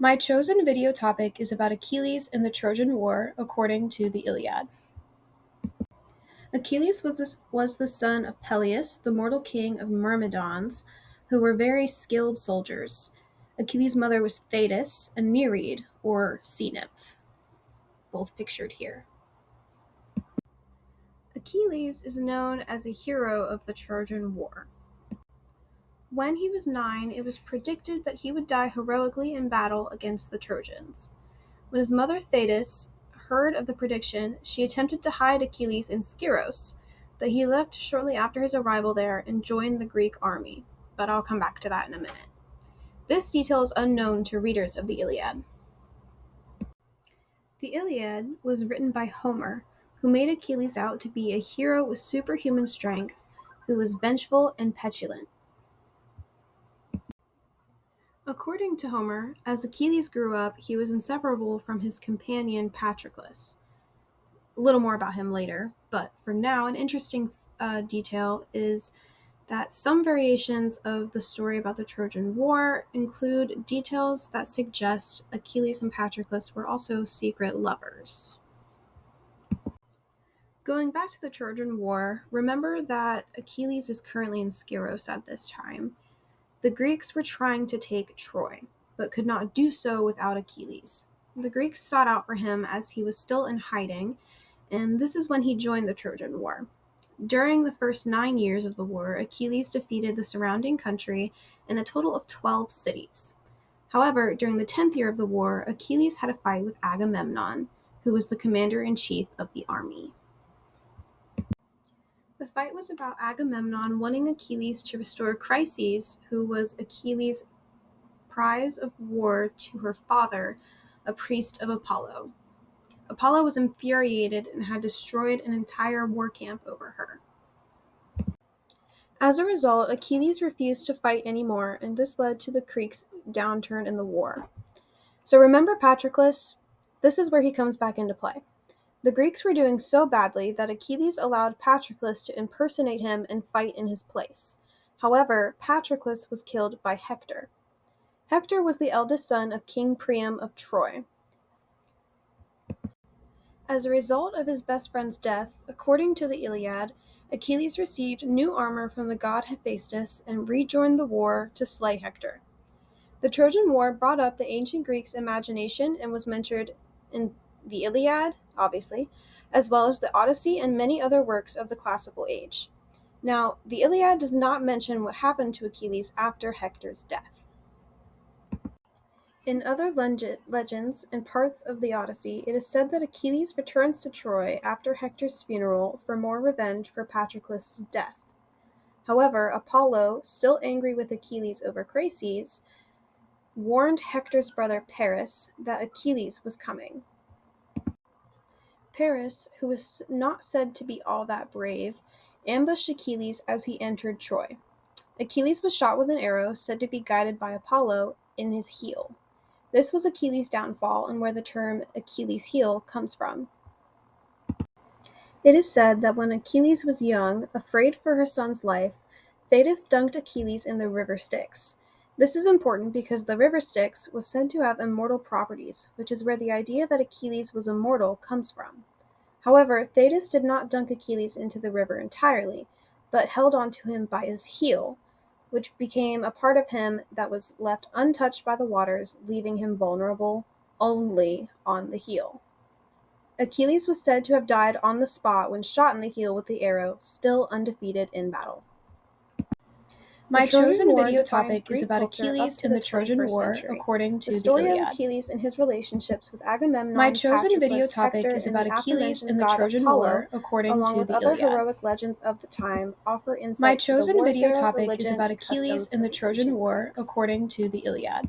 My chosen video topic is about Achilles and the Trojan War according to the Iliad. Achilles was the son of Peleus, the mortal king of Myrmidons, who were very skilled soldiers. Achilles' mother was Thetis, a Nereid, or sea nymph, both pictured here. Achilles is known as a hero of the Trojan War. When he was 9, it was predicted that he would die heroically in battle against the Trojans. When his mother Thetis heard of the prediction, she attempted to hide Achilles in Skyros, but he left shortly after his arrival there and joined the Greek army. But I'll come back to that in a minute. This detail is unknown to readers of the Iliad. The Iliad was written by Homer, who made Achilles out to be a hero with superhuman strength, who was vengeful and petulant. According to Homer, as Achilles grew up, he was inseparable from his companion Patroclus. A little more about him later, but for now, an interesting detail is that some variations of the story about the Trojan War include details that suggest Achilles and Patroclus were also secret lovers. Going back to the Trojan War, remember that Achilles is currently in Skyros at this time. The Greeks were trying to take Troy, but could not do so without Achilles. The Greeks sought out for him as he was still in hiding, and this is when he joined the Trojan War. During the first 9 years of the war, Achilles defeated the surrounding country in a total of 12 cities. However, during the 10th year of the war, Achilles had a fight with Agamemnon, who was the commander-in-chief of the army. The fight was about Agamemnon wanting Achilles to restore Chryses, who was Achilles' prize of war, to her father, a priest of Apollo. Apollo was infuriated and had destroyed an entire war camp over her. As a result, Achilles refused to fight anymore, and this led to the Greeks' downturn in the war. So remember Patroclus? This is where he comes back into play. The Greeks were doing so badly that Achilles allowed Patroclus to impersonate him and fight in his place. However, Patroclus was killed by Hector. Hector was the eldest son of King Priam of Troy. As a result of his best friend's death, according to the Iliad, Achilles received new armor from the god Hephaestus and rejoined the war to slay Hector. The Trojan War brought up the ancient Greeks' imagination and was mentioned in the Iliad, obviously, as well as the Odyssey and many other works of the classical age. Now, the Iliad does not mention what happened to Achilles after Hector's death. In other legends and parts of the Odyssey, it is said that Achilles returns to Troy after Hector's funeral for more revenge for Patroclus' death. However, Apollo, still angry with Achilles over Chryses, warned Hector's brother Paris that Achilles was coming. Paris, who was not said to be all that brave, ambushed Achilles as he entered Troy. Achilles was shot with an arrow said to be guided by Apollo in his heel. This was Achilles' downfall and where the term Achilles' heel comes from. It is said that when Achilles was young, afraid for her son's life, Thetis dunked Achilles in the river Styx. This is important because the river Styx was said to have immortal properties, which is where the idea that Achilles was immortal comes from. However, Thetis did not dunk Achilles into the river entirely, but held onto him by his heel, which became a part of him that was left untouched by the waters, leaving him vulnerable only on the heel. Achilles was said to have died on the spot when shot in the heel with the arrow, still undefeated in battle. My chosen video topic is about Achilles and the Trojan War according to the story of Achilles and his relationships with Agamemnon. My chosen video topic is about Achilles and the Trojan War according to the Iliad. Heroic legends of the time offer insight. My chosen video topic is about Achilles and the Trojan War according to the Iliad.